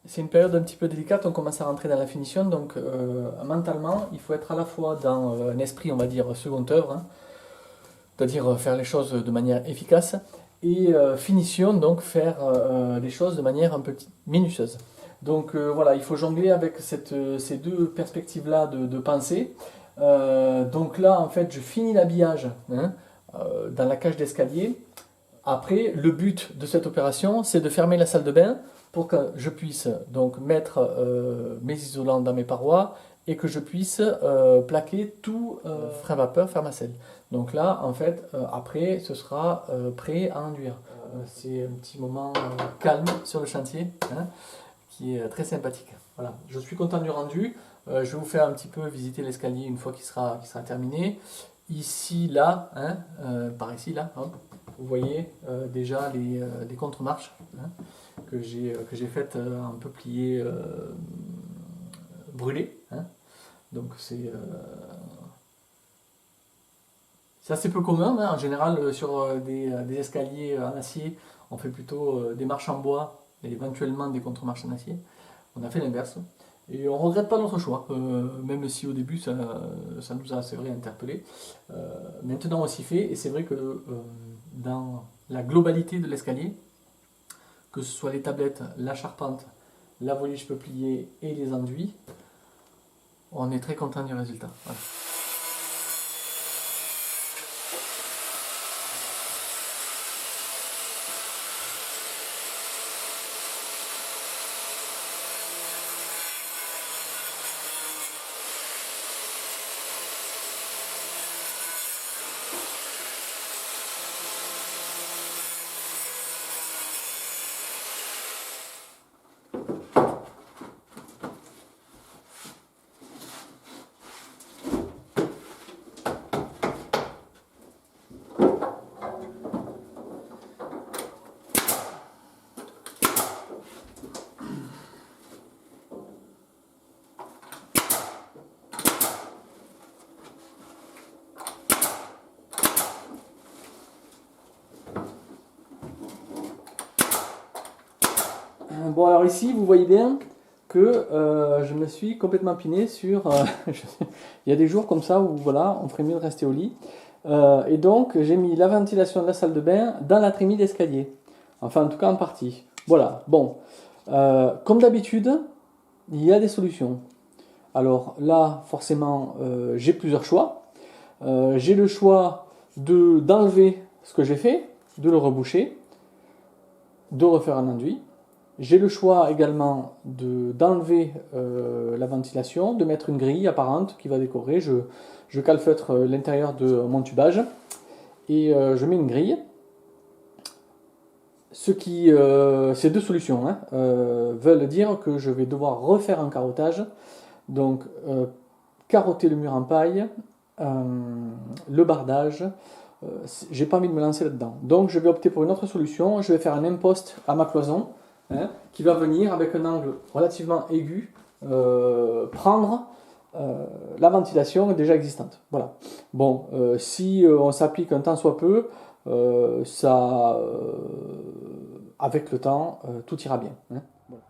c'est une période un petit peu délicate, on commence à rentrer dans la finition, donc mentalement, il faut être à la fois dans un esprit, on va dire, second œuvre, hein, c'est-à-dire faire les choses de manière efficace, et finition, donc faire les choses de manière un peu minutieuse. Donc voilà, il faut jongler avec ces deux perspectives-là de pensée. Donc là, en fait, je finis l'habillage hein, dans la cage d'escalier. Après, le but de cette opération, c'est de fermer la salle de bain pour que je puisse donc mettre mes isolants dans mes parois et que je puisse plaquer tout frein à vapeur Fermacell. Donc là, en fait, après, ce sera prêt à enduire. C'est un petit moment calme sur le chantier hein, qui est très sympathique. Voilà, je suis content du rendu. Je vais vous faire un petit peu visiter l'escalier une fois qu'il sera terminé. Ici, là, hein, par ici, là, hop, vous voyez déjà les contre-marches hein, que j'ai faites un peu pliées, brûlées. Hein. Donc c'est assez peu commun. Hein. En général, sur des escaliers en acier, on fait plutôt des marches en bois et éventuellement des contre-marches en acier. On a fait l'inverse. Et on ne regrette pas notre choix, même si au début ça nous a, c'est vrai, interpellé. Maintenant on s'y fait, et c'est vrai que dans la globalité de l'escalier, que ce soit les tablettes, la charpente, la volige peuplier et les enduits, on est très content du résultat. Voilà. Bon alors ici vous voyez bien que je me suis complètement piné sur... il y a des jours comme ça où voilà, on ferait mieux de rester au lit. Et donc j'ai mis la ventilation de la salle de bain dans la trémie d'escalier. Enfin en tout cas en partie. Voilà, bon. Comme d'habitude, il y a des solutions. Alors là forcément j'ai plusieurs choix. J'ai le choix d'enlever ce que j'ai fait, de le reboucher, de refaire un enduit. J'ai le choix également d'enlever la ventilation, de mettre une grille apparente qui va décorer. Je calfeutre l'intérieur de mon tubage et je mets une grille. Ces deux solutions hein, veulent dire que je vais devoir refaire un carottage. Donc carotter le mur en paille, le bardage. J'ai pas envie de me lancer là-dedans. Donc je vais opter pour une autre solution. Je vais faire un imposte à ma cloison. Hein, qui va venir avec un angle relativement aigu prendre la ventilation déjà existante. Voilà. Bon, si on s'applique un temps soit peu, avec le temps, tout ira bien. Hein. Voilà.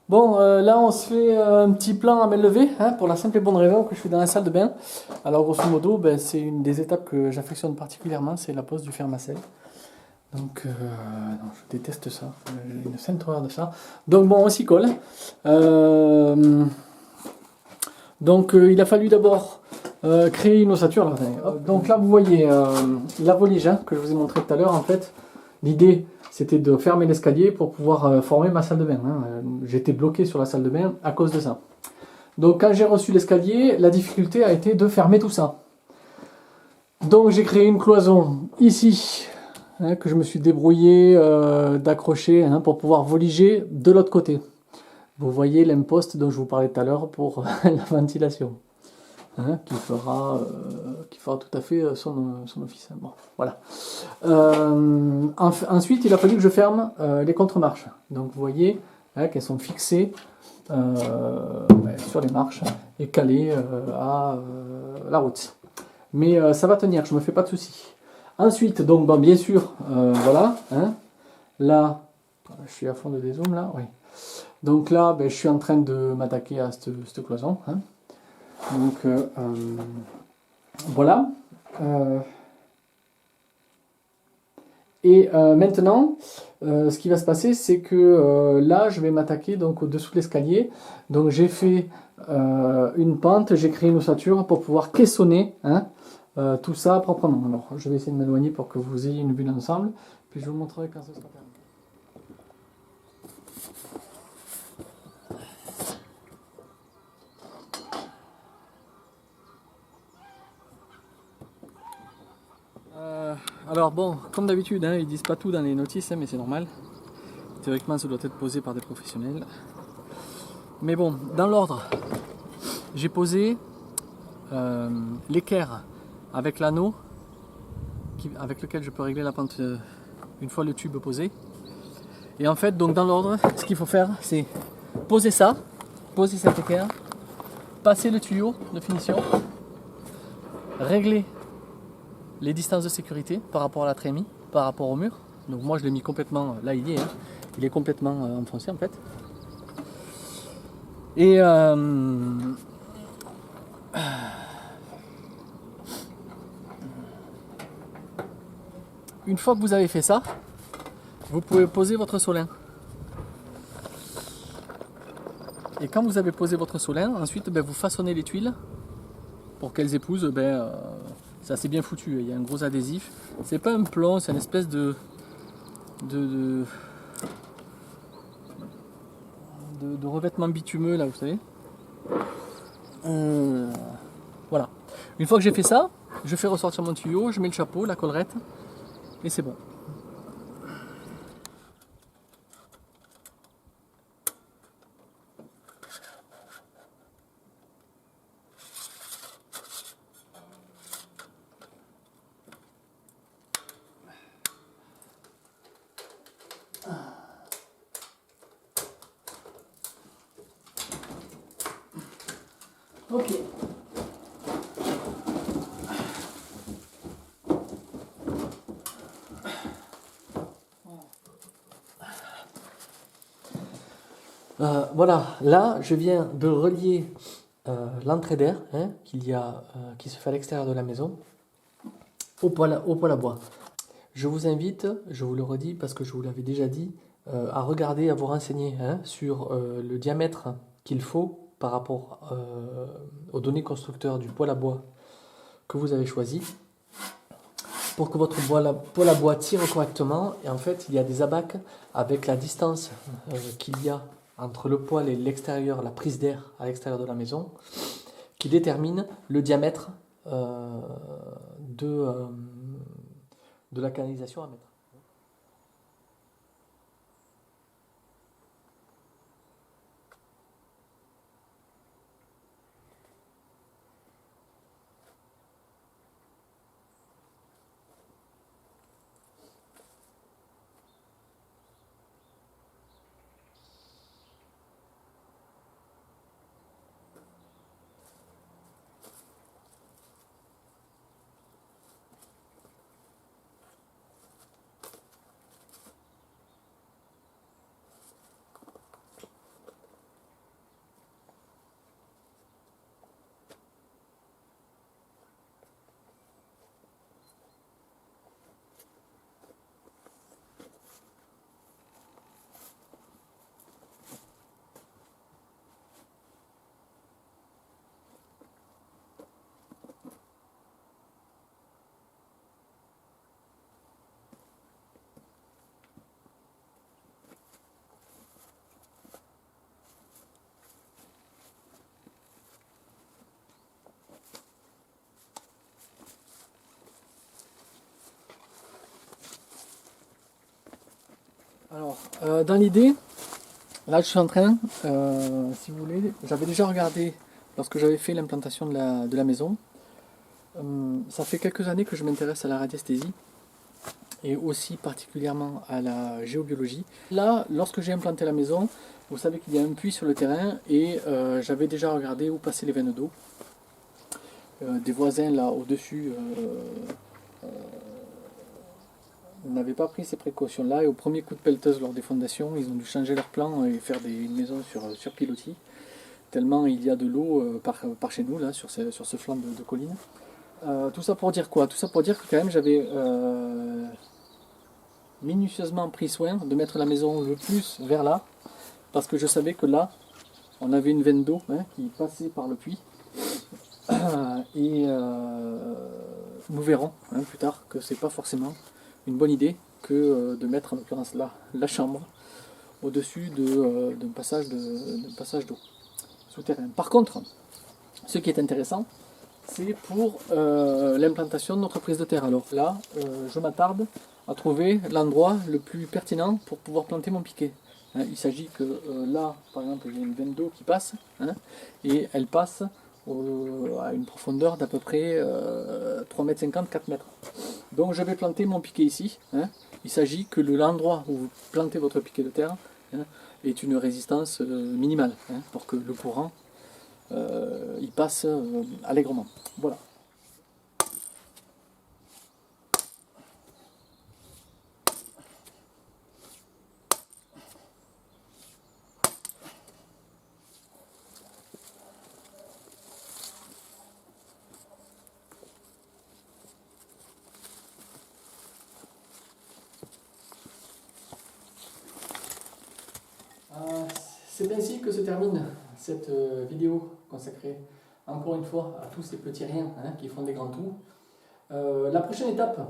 Bon, là on se fait un petit plan à main levée hein, pour la simple et bonne raison que je suis dans la salle de bain. Alors grosso modo, ben, c'est une des étapes que j'affectionne particulièrement, c'est la pose du Fermacell. Donc, non, je déteste ça. J'ai une sainte horreur de ça. Donc, bon, on s'y colle. Donc, il a fallu d'abord créer une ossature. Là. Donc là, vous voyez la volige hein, que je vous ai montré tout à l'heure. En fait, l'idée, c'était de fermer l'escalier pour pouvoir former ma salle de bain. Hein. J'étais bloqué sur la salle de bain à cause de ça. Donc, quand j'ai reçu l'escalier, la difficulté a été de fermer tout ça. Donc, j'ai créé une cloison ici. Hein, que je me suis débrouillé d'accrocher hein, pour pouvoir voliger de l'autre côté. Vous voyez l'imposte dont je vous parlais tout à l'heure pour la ventilation, hein, qui fera tout à fait son office. Bon, voilà. Ensuite, il a fallu que je ferme les contre-marches. Donc vous voyez hein, qu'elles sont fixées sur les marches et calées à la route. Mais ça va tenir, je ne me fais pas de soucis. Ensuite, donc bon, bien sûr, voilà, hein, là, je suis à fond de dézoom là, oui. Donc là, ben, je suis en train de m'attaquer à cette cloison. Hein. Donc voilà. Et maintenant, ce qui va se passer, c'est que là, je vais m'attaquer donc au-dessous de l'escalier. Donc j'ai fait une pente, j'ai créé une ossature pour pouvoir caissonner. Hein, tout ça proprement. Alors, je vais essayer de m'éloigner pour que vous ayez une vue d'ensemble, puis je vous montrerai quand ce sera terminé. Alors bon, comme d'habitude, hein, ils disent pas tout dans les notices, hein, mais c'est normal. Théoriquement, ça doit être posé par des professionnels. Mais bon, dans l'ordre, j'ai posé l'équerre avec l'anneau avec lequel je peux régler la pente une fois le tube posé. Et en fait, donc dans l'ordre, ce qu'il faut faire, c'est poser ça, poser cette équerre, passer le tuyau de finition, régler les distances de sécurité par rapport à la trémie, par rapport au mur. Donc moi je l'ai mis complètement, là il y est, hein, il est complètement enfoncé en fait. Et une fois que vous avez fait ça, vous pouvez poser votre solin. Et quand vous avez posé votre solin, ensuite ben, vous façonnez les tuiles pour qu'elles épousent. C'est assez bien foutu, il y a un gros adhésif. C'est pas un plomb, c'est une espèce de revêtement bitumeux là, vous savez. Voilà. Une fois que j'ai fait ça, je fais ressortir mon tuyau, je mets le chapeau, la collerette, et c'est bon. Ok. Voilà, là je viens de relier l'entrée d'air hein, qui se fait à l'extérieur de la maison au poêle à bois. Je vous invite, je vous le redis parce que je vous l'avais déjà dit, à regarder, à vous renseigner hein, sur le diamètre qu'il faut par rapport aux données constructeurs du poêle à bois que vous avez choisi pour que votre poêle à bois tire correctement. Et en fait, il y a des abacs avec la distance qu'il y a entre le poêle et l'extérieur, la prise d'air à l'extérieur de la maison, qui détermine le diamètre de la canalisation à mettre. Alors, dans l'idée, là je suis en train, si vous voulez, j'avais déjà regardé lorsque j'avais fait l'implantation de la maison. Ça fait quelques années que je m'intéresse à la radiesthésie et aussi particulièrement à la géobiologie. Là, lorsque j'ai implanté la maison, vous savez qu'il y a un puits sur le terrain et j'avais déjà regardé où passaient les veines d'eau. Des voisins là au-dessus n'avaient pas pris ces précautions-là et au premier coup de pelleteuse lors des fondations, ils ont dû changer leur plan et faire une maison sur pilotis, tellement il y a de l'eau par chez nous, là, sur ce flanc de colline. Tout ça pour dire quoi? Tout ça pour dire que quand même j'avais minutieusement pris soin de mettre la maison le plus vers là, parce que je savais que là, on avait une veine d'eau qui passait par le puits. Et nous verrons plus tard que c'est pas forcément une bonne idée que de mettre en l'occurrence là la chambre au-dessus d'un passage d'eau souterrain. Par contre, ce qui est intéressant, c'est pour l'implantation de notre prise de terre. Alors là, je m'attarde à trouver l'endroit le plus pertinent pour pouvoir planter mon piquet. Il s'agit que là, par exemple, il y a une veine d'eau qui passe, et elle passe à une profondeur d'à peu près 3,50 m, 4 mètres. Donc je vais planter mon piquet ici. Il s'agit que l'endroit où vous plantez votre piquet de terre ait une résistance minimale pour que le courant il passe allègrement. Voilà. C'est ainsi que se termine cette vidéo consacrée encore une fois à tous ces petits riens qui font des grands tout. La prochaine étape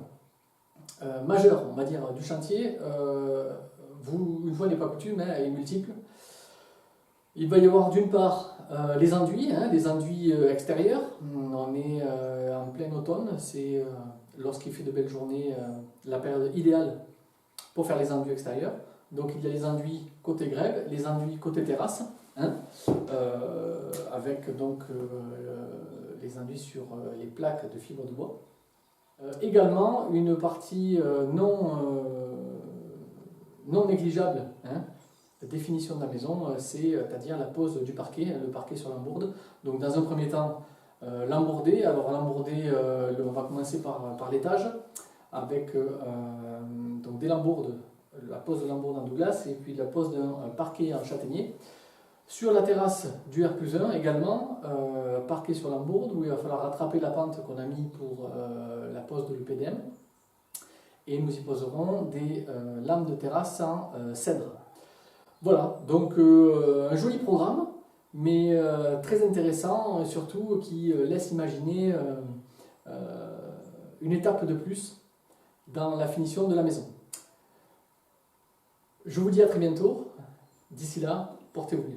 majeure, on va dire, du chantier, une fois n'est pas coutume, elle est multiple. Il va y avoir d'une part les enduits, des enduits extérieurs. On est en plein automne, c'est lorsqu'il fait de belles journées la période idéale pour faire les enduits extérieurs. Donc il y a les enduits côté grève, les enduits côté terrasse, avec donc les enduits sur les plaques de fibre de bois. Également une partie non négligeable de définition de la maison, c'est-à-dire la pose du parquet, le parquet sur l'embourde. Donc dans un premier temps, l'embourder. Alors l'embourder, on va commencer par l'étage, avec donc des lambourdes, la pose de l'embourde en Douglas et puis la pose d'un parquet en châtaignier. Sur la terrasse du R+1 également, parquet sur l'embourde où il va falloir rattraper la pente qu'on a mis pour la pose de l'EPDM. Et nous y poserons des lames de terrasse en cèdre. Voilà, donc un joli programme, mais très intéressant, surtout qui laisse imaginer une étape de plus dans la finition de la maison. Je vous dis à très bientôt. D'ici là, portez-vous bien.